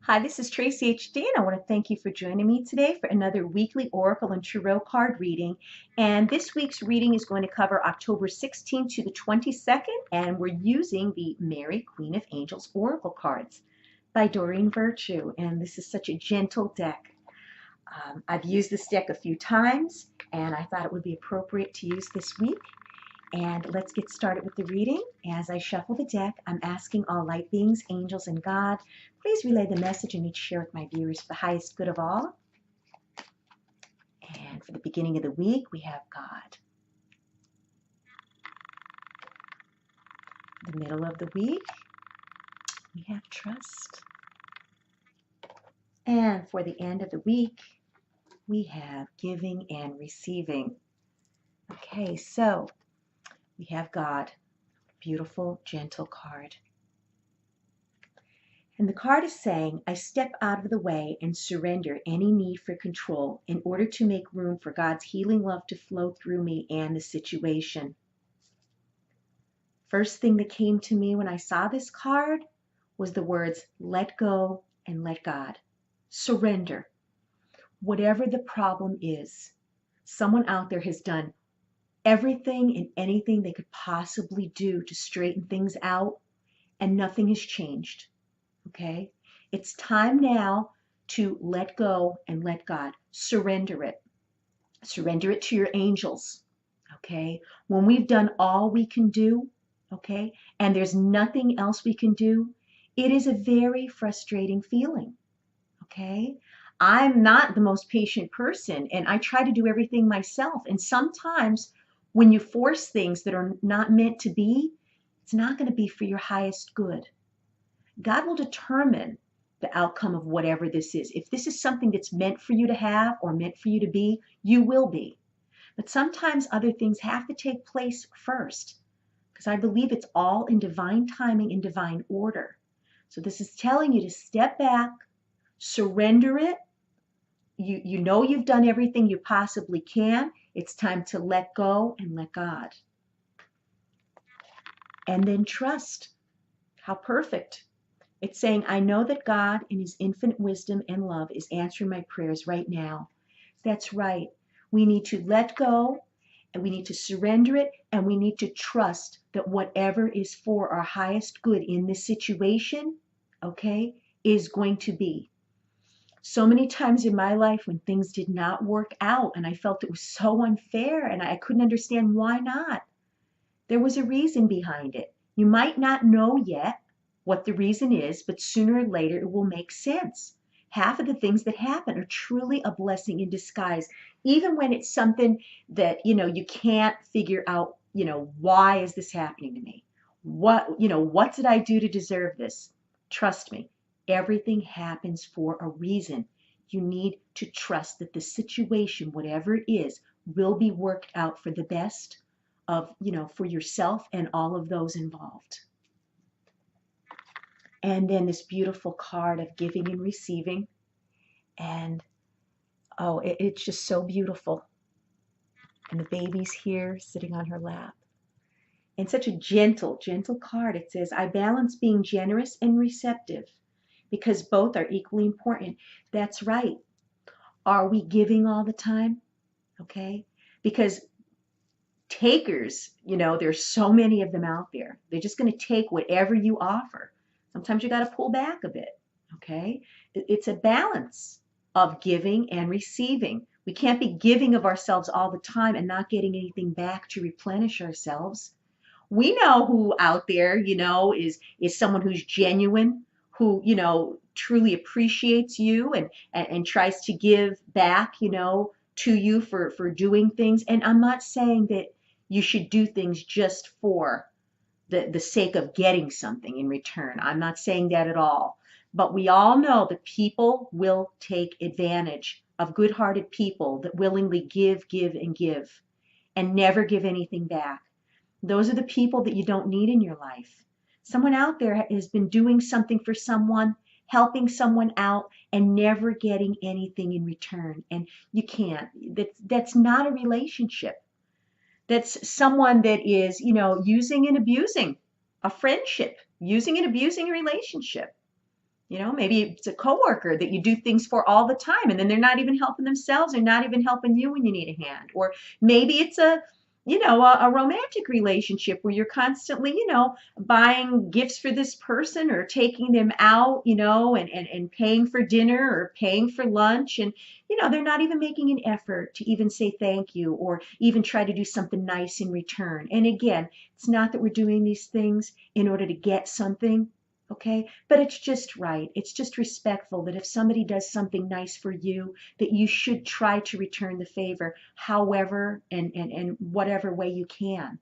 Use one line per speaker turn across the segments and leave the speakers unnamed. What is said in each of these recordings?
Hi, this is Tracy HD, and I want to thank you for joining me today for another weekly Oracle and Tarot card reading. And this week's reading is going to cover October 16th to the 22nd, and we're using the Mary, Queen of Angels Oracle cards by Doreen Virtue. And this is such a gentle deck. I've used this deck a few times, and I thought it would be appropriate to use this week. And let's get started with the reading. As I shuffle the deck, I'm asking all light beings, angels, and God, please relay the message I need to share with my viewers for the highest good of all. And for the beginning of the week, we have God. The middle of the week, we have trust. And for the end of the week, we have giving and receiving. Okay, so we have God. Beautiful, gentle card. And the card is saying, I step out of the way and surrender any need for control in order to make room for God's healing love to flow through me and the situation. First thing that came to me when I saw this card was the words, let go and let God. Surrender. Whatever the problem is, someone out there has done everything and anything they could possibly do to straighten things out, and nothing has changed. Okay? It's time now to let go and let God. Surrender it. Surrender it to your angels. Okay? When we've done all we can do, okay, and there's nothing else we can do, it is a very frustrating feeling. Okay? I'm not the most patient person, and I try to do everything myself. And sometimes when you force things that are not meant to be, it's not going to be for your highest good. God will determine the outcome of whatever this is. If this is something that's meant for you to have or meant for you to be, you will be. But sometimes other things have to take place first, because I believe it's all in divine timing and divine order. So this is telling you to step back, surrender it. You know you've done everything you possibly can. It's time to let go and let God. And then trust. How perfect. It's saying, I know that God, in His infinite wisdom and love, is answering my prayers right now. That's right. We need to let go, and we need to surrender it, and we need to trust that whatever is for our highest good in this situation, okay, is going to be. So many times in my life when things did not work out, and I felt it was so unfair, and I couldn't understand why not. There was a reason behind it. You might not know yet what the reason is, but sooner or later it will make sense. Half of the things that happen are truly a blessing in disguise, even when it's something that, you can't figure out, why is this happening to me? What did I do to deserve this? Trust me, everything happens for a reason. You need to trust that the situation, whatever it is, will be worked out for the best of, for yourself and all of those involved. And then this beautiful card of giving and receiving. And oh, it's just so beautiful. And the baby's here sitting on her lap. And such a gentle, gentle card. It says, I balance being generous and receptive because both are equally important. That's right. Are we giving all the time? Okay. Because takers, there's so many of them out there. They're just going to take whatever you offer. Sometimes you got to pull back a bit, okay? It's a balance of giving and receiving. We can't be giving of ourselves all the time and not getting anything back to replenish ourselves. We know who out there, is someone who's genuine, who, truly appreciates you and tries to give back, to you for doing things. And I'm not saying that you should do things just for the sake of getting something in return. I'm not saying that at all. But we all know that people will take advantage of good-hearted people that willingly give, and give, and never give anything back. Those are the people that you don't need in your life. Someone out there has been doing something for someone, helping someone out, and never getting anything in return. And you can't. That's not a relationship. That's someone that is, using and abusing a friendship, using and abusing a relationship. You know, maybe it's a coworker that you do things for all the time, and then they're not even helping themselves, or not even helping you when you need a hand. Or maybe it's a romantic relationship where you're constantly, buying gifts for this person, or taking them out, and paying for dinner or paying for lunch. And, they're not even making an effort to even say thank you or even try to do something nice in return. And again, it's not that we're doing these things in order to get something. Okay, but it's just right. It's just respectful that if somebody does something nice for you, that you should try to return the favor, however and whatever way you can.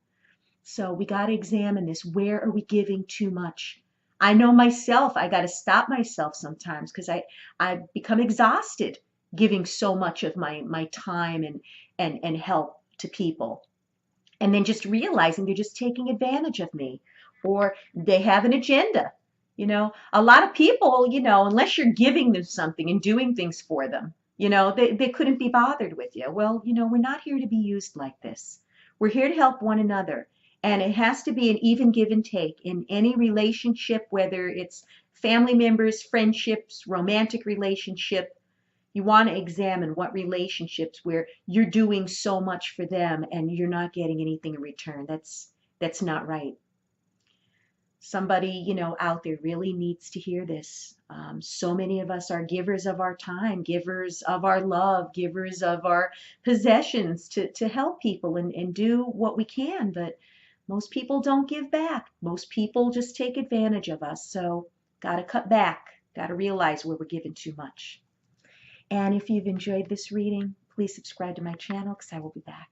So we got to examine this. Where are we giving too much? I know myself, I got to stop myself sometimes because I become exhausted giving so much of my time and help to people. And then just realizing they're just taking advantage of me, or they have an agenda. A lot of people, unless you're giving them something and doing things for them, they couldn't be bothered with you. Well, we're not here to be used like this. We're here to help one another. And it has to be an even give and take in any relationship, whether it's family members, friendships, romantic relationship. You want to examine what relationships where you're doing so much for them and you're not getting anything in return. That's not right. Somebody, out there really needs to hear this. So many of us are givers of our time, givers of our love, givers of our possessions to help people and do what we can. But most people don't give back. Most people just take advantage of us. So got to cut back, got to realize where we're giving too much. And if you've enjoyed this reading, please subscribe to my channel because I will be back.